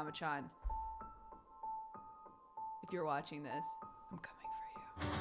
Yamachan, if you're watching this, I'm coming for you.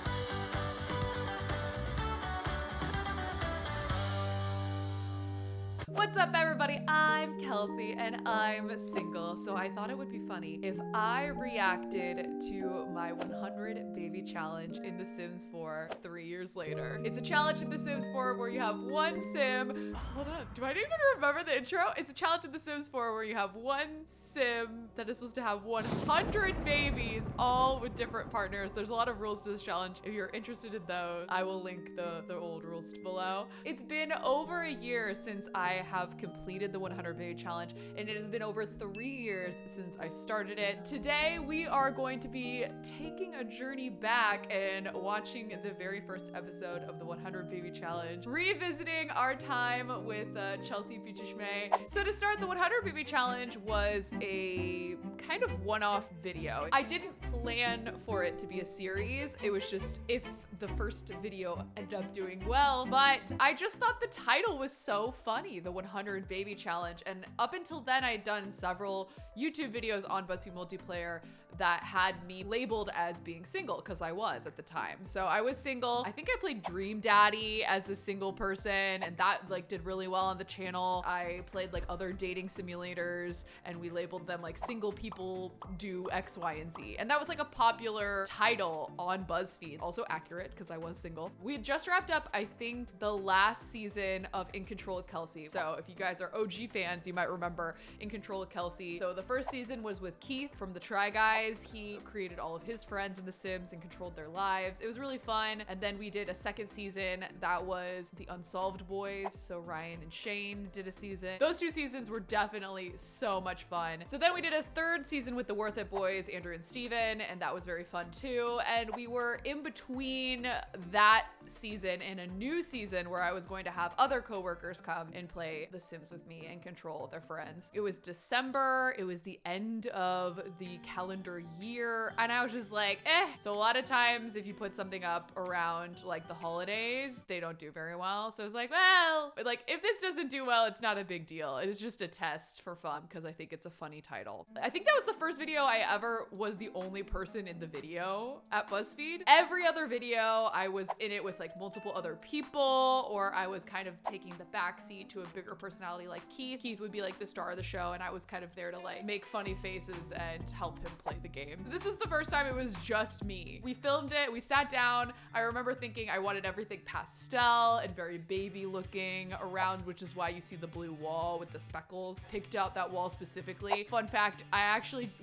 What's up, everybody? I'm Kelsey and I'm single, so I thought it would be funny if I reacted to my 100 baby challenge in The Sims 4 3 years later. It's a challenge in The Sims 4 where you have one sim. Hold on, do I even remember the intro? It's a challenge in The Sims 4 where you have one sim that is supposed to have 100 babies, all with different partners. There's a lot of rules to this challenge. If you're interested in those, I will link the old rules below. It's been over a year since I have completed the 100 baby challenge, and it has been over 3 years since I started it. Today, we are going to be taking a journey back and watching the very first episode of the 100 baby challenge, revisiting our time with Kelsey Impicciche. So to start, the 100 baby challenge was a kind of one-off video. I didn't plan for it to be a series. It was just if the first video ended up doing well, but I just thought the title was so funny, the 100 baby challenge. And up until then, I'd done several YouTube videos on BuzzFeed Multiplayer that had me labeled as being single, because I was at the time. So I was single. I think I played Dream Daddy as a single person, and that like did really well on the channel. I played like other dating simulators, and we labeled them like single people do X, Y, and Z. And that was like a popular title on BuzzFeed. Also accurate, because I was single. We had just wrapped up, I think, the last season of In Control with Kelsey. So if you guys are OG fans, you might remember In Control with Kelsey. So the first season was with Keith from the Try Guys. He created all of his friends in The Sims and controlled their lives. It was really fun. And then we did a second season that was the Unsolved Boys. So Ryan and Shane did a season. Those two seasons were definitely so much fun. So then we did a third season with the Worth It Boys, Andrew and Steven, and that was very fun too. And we were in between that season and a new season where I was going to have other coworkers come and play The Sims with me and control their friends. It was December. It was the end of the calendar year, and I was just like, So a lot of times if you put something up around like the holidays, they don't do very well. So I was like, well, like if this doesn't do well, it's not a big deal. It's just a test for fun because I think it's a funny title. I think that was the first video I ever was the only person in the video at BuzzFeed. Every other video, I was in it with like multiple other people, or I was kind of taking the backseat to a bigger personality like Keith. Keith would be like the star of the show, and I was kind of there to like make funny faces and help him play the game. This is the first time it was just me. We filmed it, we sat down. I remember thinking I wanted everything pastel and very baby looking around, which is why you see the blue wall with the speckles. Picked out that wall specifically. Fun fact,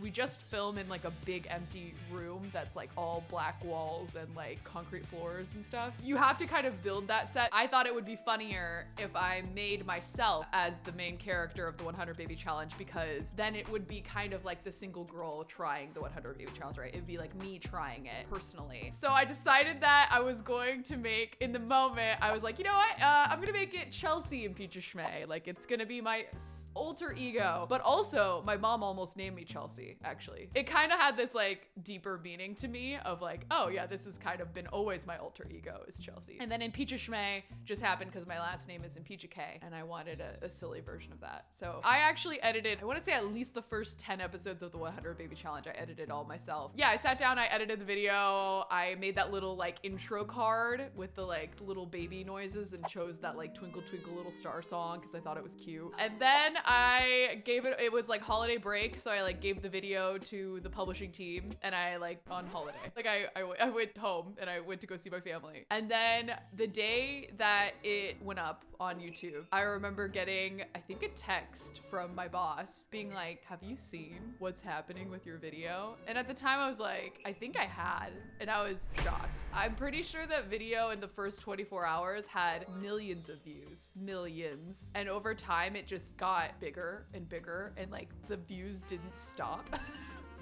we just film in like a big empty room that's like all black walls and like concrete floors and stuff. You have to kind of build that set. I thought it would be funnier if I made myself as the main character of the 100 baby challenge, because then it would be kind of like the single girl trying the 100 baby challenge, right? It'd be like me trying it personally. So I decided that I was going to make, in the moment, I was like, you know what? I'm gonna make it Kelsey Impicciche. Like it's gonna be my alter ego. But also my mom almost named me Chelsea, actually. It kind of had this like deeper meaning to me of like, oh yeah, this has kind of been always my alter ego is Chelsea. And then Impicciche just happened because my last name is Impicciche, and I wanted a silly version of that. So I actually edited, I want to say at least the first 10 episodes of the 100 baby challenge. I edited all myself. Yeah, I sat down, I edited the video. I made that little like intro card with the like little baby noises and chose that like Twinkle Twinkle Little Star song because I thought it was cute. And then I gave it was like holiday break. So I like gave the video to the publishing team, and I like on holiday, like I went home and I went to go see my family. And then the day that it went up on YouTube, I remember getting, I think, a text from my boss being like, have you seen what's happening with your video? And at the time I was like, I think I had, and I was shocked. I'm pretty sure that video in the first 24 hours had millions of views, millions. And over time it just got bigger and bigger, and like the views didn't stop.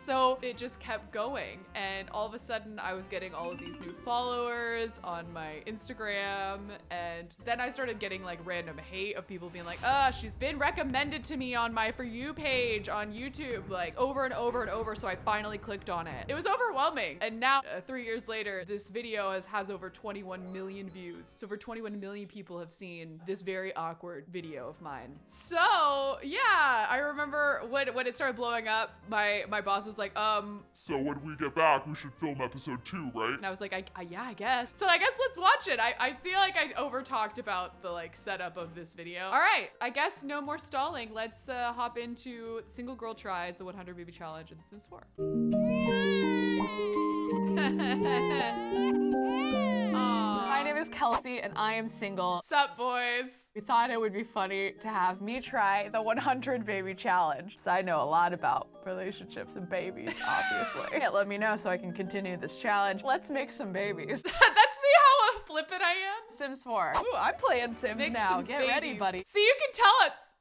So it just kept going. And all of a sudden I was getting all of these new followers on my Instagram. And then I started getting like random hate of people being like, she's been recommended to me on my For You page on YouTube, like over and over and over. So I finally clicked on it. It was overwhelming. And now 3 years later, this video has over 21 million views. So over 21 million people have seen this very awkward video of mine. So yeah, I remember when it started blowing up, my boss was like, So when we get back, we should film episode 2, right? and I was like, yeah, I guess. So I guess let's watch it. I feel like I over talked about the like setup of this video. All right, I guess no more stalling. Let's hop into Single Girl Tries the 100 Baby Challenge in The Sims 4. My name is Kelsey and I am single. Sup, boys? We thought it would be funny to have me try the 100 baby challenge. So I know a lot about relationships and babies, obviously. Yeah, let me know so I can continue this challenge. Let's make some babies. That's how flippant I am. Sims 4. Ooh, I'm playing Sims Make now. some Get ready, babies. buddy. See, you can tell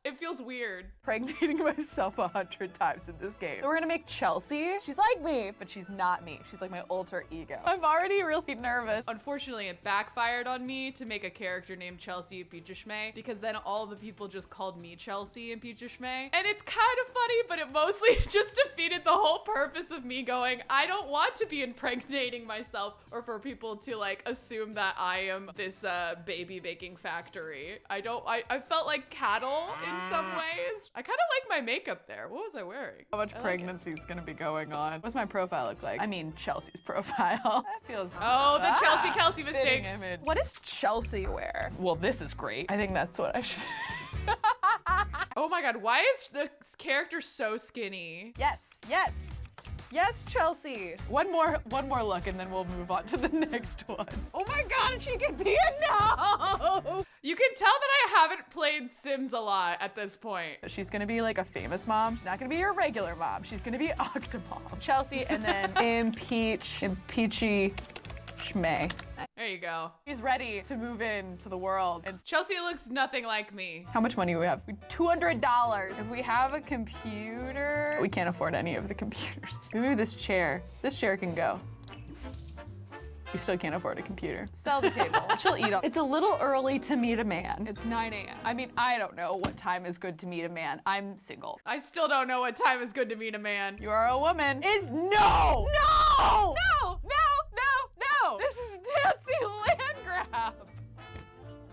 it feels weird. Impregnating myself 100 times in this game. So we're gonna make Chelsea. She's like me, but she's not me. She's like my alter ego. I'm already really nervous. Unfortunately, it backfired on me to make a character named Kelsey Impicciche because then all the people just called me Kelsey Impicciche. And it's kind of funny, but it mostly just defeated the whole purpose of me going, I don't want to be impregnating myself or for people to like assume that I am this baby making factory. I felt like cattle in some ways. I kind of like my makeup there. What was I wearing? How much pregnancy is gonna be going on? What's my profile look like? I mean, Chelsea's profile. That feels. Oh, the Kelsey fitting mistakes. image. What does Chelsea wear? Well, this is great. I think that's what I should. Oh my god, why is the character so skinny? Yes, yes. Yes, Chelsea. One more look and then we'll move on to the next one. Oh my god, she can be a no! You can tell that I haven't played Sims a lot at this point. She's gonna be like a famous mom. She's not gonna be your regular mom. She's gonna be Octomom. Chelsea and then Impicciche. There you go. She's ready to move into the world. And Chelsea looks nothing like me. how much money do we have? $200. If we have a computer, we can't afford any of the computers. Ooh, this chair. This chair can go. We still can't afford a computer. Sell the table. She'll eat up. It's a little early to meet a man. It's 9 a.m. I mean, I don't know what time is good to meet a man. I'm single. I still don't know what time is good to meet a man. You are a woman. Is no! No! No! No! No! This is Nancy Landgrab.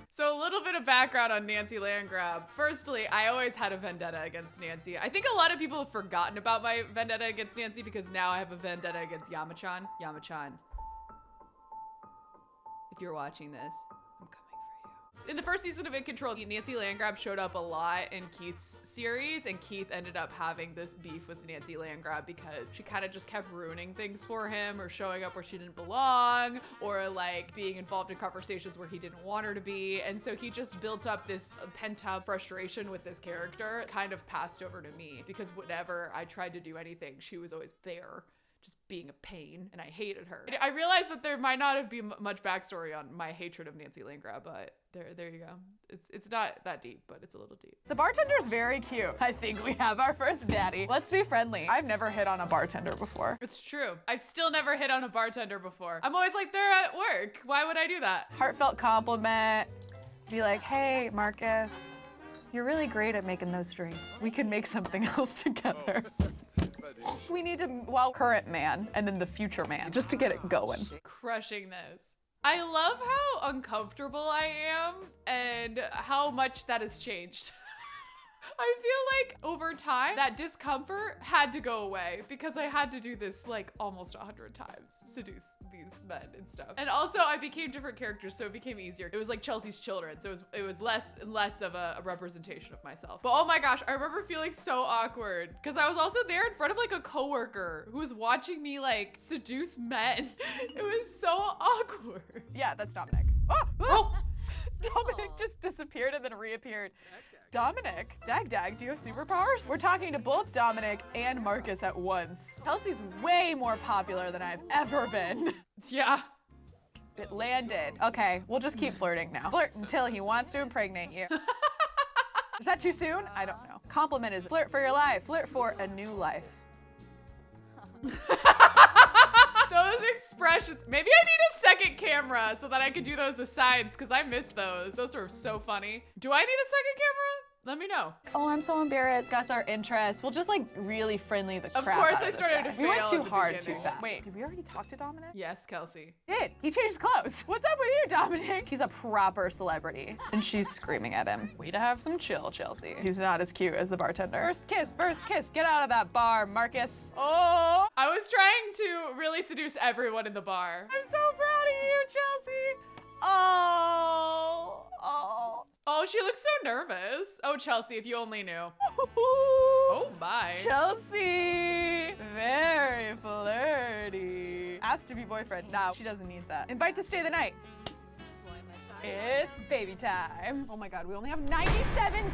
So a little bit of background on Nancy Landgrab. Firstly, I always had a vendetta against Nancy. I think a lot of people have forgotten about my vendetta against Nancy because now I have a vendetta against Yamachan. Yamachan. If you're watching this, I'm coming for you. In the first season of In Control, Nancy Landgrab showed up a lot in Keith's series, and Keith ended up having this beef with Nancy Landgrab because she kind of just kept ruining things for him or showing up where she didn't belong or like being involved in conversations where he didn't want her to be. And so he just built up this pent-up frustration with this character, kind of passed over to me because whenever I tried to do anything, she was always there, just being a pain, and I hated her. I realized that there might not have been much backstory on my hatred of Nancy Landgrab, but there you go. It's not that deep, but it's a little deep. The bartender's very cute. I think we have our first daddy. Let's be friendly. I've never hit on a bartender before. It's true. I've still never hit on a bartender before. I'm always like, they're at work. Why would I do that? Heartfelt compliment. Be like, hey, Marcus, you're really great at making those drinks. We could make something else together. We need to, well, current man and then the future man, just to get it going. Crushing this. I love how uncomfortable I am and how much that has changed. I feel like over time, that discomfort had to go away because I had to do this like almost 100 times, seduce these men and stuff. And also I became different characters, so it became easier. It was like Chelsea's children, so it was less and less of a representation of myself. But oh my gosh, I remember feeling so awkward because I was also there in front of like a coworker who was watching me like seduce men. It was so awkward. Yeah, that's Dominic. Oh! Dominic just disappeared and then reappeared. Dominic, Dag, do you have superpowers? We're talking to both Dominic and Marcus at once. Kelsey's way more popular than I've ever been. Yeah. It landed. Okay, we'll just keep flirting now. Flirt until he wants to impregnate you. Is that too soon? I don't know. Compliment is flirt for your life, flirt for a new life. Those expressions. Maybe I need a second camera so that I can do those asides because I miss those. Those are so funny. Do I need a second camera? Let me know. Oh, I'm so embarrassed. Discuss our interests. We'll just like really friendly the crap course out I of this started guy. to We went fail too at the hard, too beginning. fast. Wait, did we already talk to Dominic? Yes, Kelsey. Did. He changed clothes. What's up with you, Dominic? He's a proper celebrity. And she's screaming at him. Way to have some chill, Chelsea. He's not as cute as the bartender. First kiss. Get out of that bar, Marcus. Oh. I was trying to really seduce everyone in the bar. I'm so proud of you, Chelsea. Oh. Oh, she looks so nervous. Oh, Chelsea, if you only knew. Oh my. Chelsea, very flirty. Asked to be boyfriend. No, she doesn't need that. Invite to stay the night. It's baby time. Oh my God, we only have $97?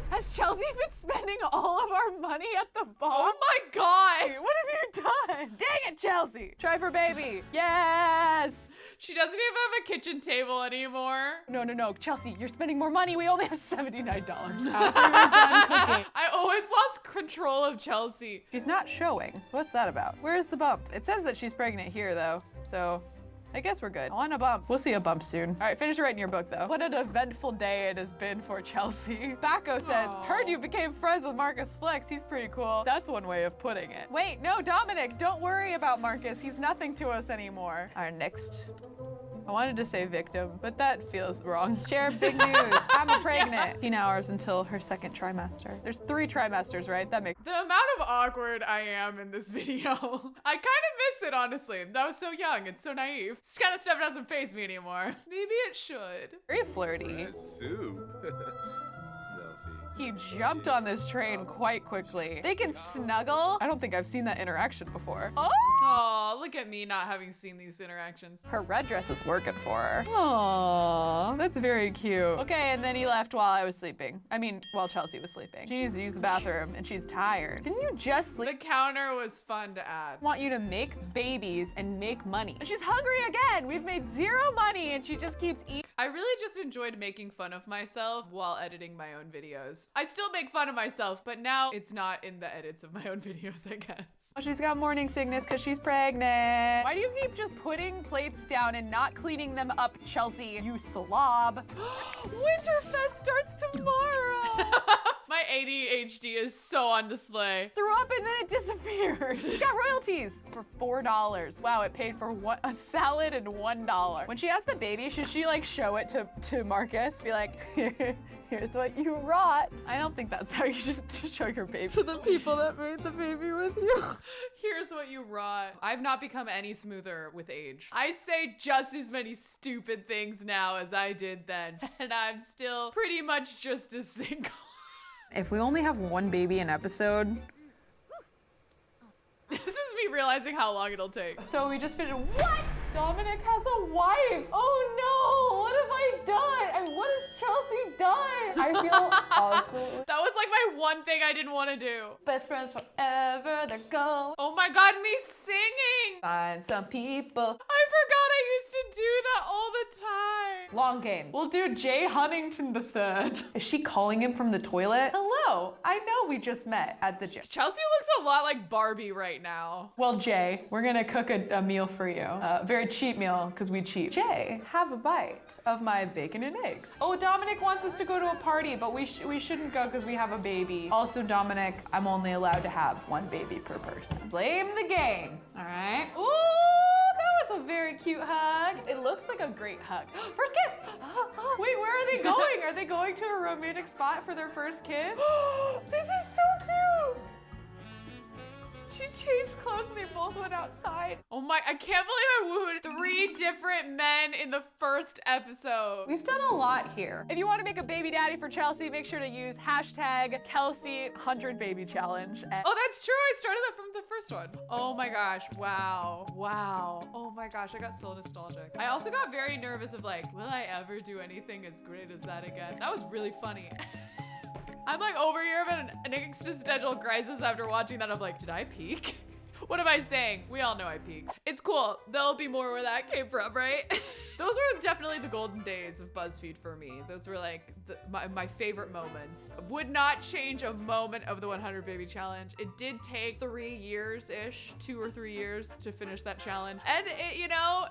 Has Chelsea been spending all of our money at the bar? Oh my God. What have you done? Dang it, Chelsea. Try for baby. Yes. She doesn't even have a kitchen table anymore. No, Chelsea, you're spending more money. We only have $79 after you're done cooking. I always lost control of Chelsea. She's not showing, so what's that about? Where's the bump? It says that she's pregnant here though, so I guess we're good. I want a bump. We'll see a bump soon. All right, finish writing your book though. What an eventful day it has been for Chelsea. Bacco says, heard you became friends with Marcus Flex. He's pretty cool. That's one way of putting it. Wait, no, Dominic, don't worry about Marcus. He's nothing to us anymore. Our next, I wanted to say victim, but that feels wrong. Share big news. I'm pregnant. 15 hours until her second trimester. There's 3 trimesters, right? That makes The amount of awkward I am in this video. I kind of miss it, honestly. That was so young and so naive. This kind of stuff doesn't faze me anymore. Maybe it should. very flirty. Soup. He jumped on this train quite quickly. They can snuggle. I don't think I've seen that interaction before. Oh! Oh, look at me not having seen these interactions. Her red dress is working for her. Aww, that's very cute. Okay, and then he left while I was sleeping. I mean, while Chelsea was sleeping. She needs to use the bathroom and she's tired. Didn't you just sleep? The counter was fun to add. I want you to make babies and make money. And she's hungry again. We've made 0 money and she just keeps eating. I really just enjoyed making fun of myself while editing my own videos. I still make fun of myself, but now it's not in the edits of my own videos, I guess. Oh, she's got morning sickness because she's pregnant. Why do you keep just putting plates down and not cleaning them up, Chelsea, you slob? Winterfest starts tomorrow. My ADHD is so on display. Threw up and then it disappeared. She got royalties for $4. Wow, it paid for a salad and $1. When she has the baby, should she like show it to Marcus? Be like, here's what you wrought. I don't think that's how you just show your baby to the people that made the baby with you. Here's what you wrought. I've not become any smoother with age. I say just as many stupid things now as I did then, and I'm still pretty much just as single. If we only have 1 baby an episode. This is me realizing how long it'll take. So we just finished. What? Dominic has a wife. Oh no, what have I done? And what has Chelsea done? I feel absolutely. That was like my one thing I didn't want to do. Best friends forever, they're gone. Oh my God, me singing. Find some people. I forgot I used to do that all the time. Long game. We'll do Jay Huntington III. Is she calling him from the toilet? Hello, I know we just met at the gym. Chelsea looks a lot like Barbie right now. Well, Jay, we're gonna cook a meal for you. Very cheap meal, because we cheap. Jay, have a bite of my bacon and eggs. Oh, Dominic wants us to go to a party, but we shouldn't go because we have a baby. Also, Dominic, I'm only allowed to have 1 baby per person. Blame the game, all right? Ooh, that was a very cute hug. It looks like a great hug. First kiss! Wait, where are they going? Are they going to a romantic spot for their first kiss? This is so cute! She changed clothes and they both went outside. Oh my, I can't believe I wooed 3 different men in the first episode. We've done a lot here. If you want to make a baby daddy for Chelsea, make sure to use hashtag Kelsey 100 baby challenge. Oh, that's true. I started that from the first one. Oh my gosh. Wow. Wow. Oh my gosh. I got so nostalgic. I also got very nervous of like, will I ever do anything as great as that again? That was really funny. I'm like over here having an existential crisis after watching that. I'm like, did I peak? What am I saying? We all know I peaked. It's cool. There'll be more where that came from, right? Those were definitely the golden days of BuzzFeed for me. Those were like my favorite moments. Would not change a moment of the 100 baby challenge. It did take 3 years-ish, 2 or 3 years to finish that challenge. And it, you know,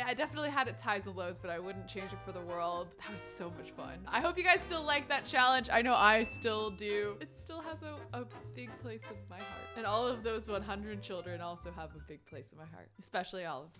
I definitely had its highs and lows, but I wouldn't change it for the world. That was so much fun. I hope you guys still like that challenge. I know I still do. It still has a big place in my heart. And all of those 100 children also have a big place in my heart, especially Olive.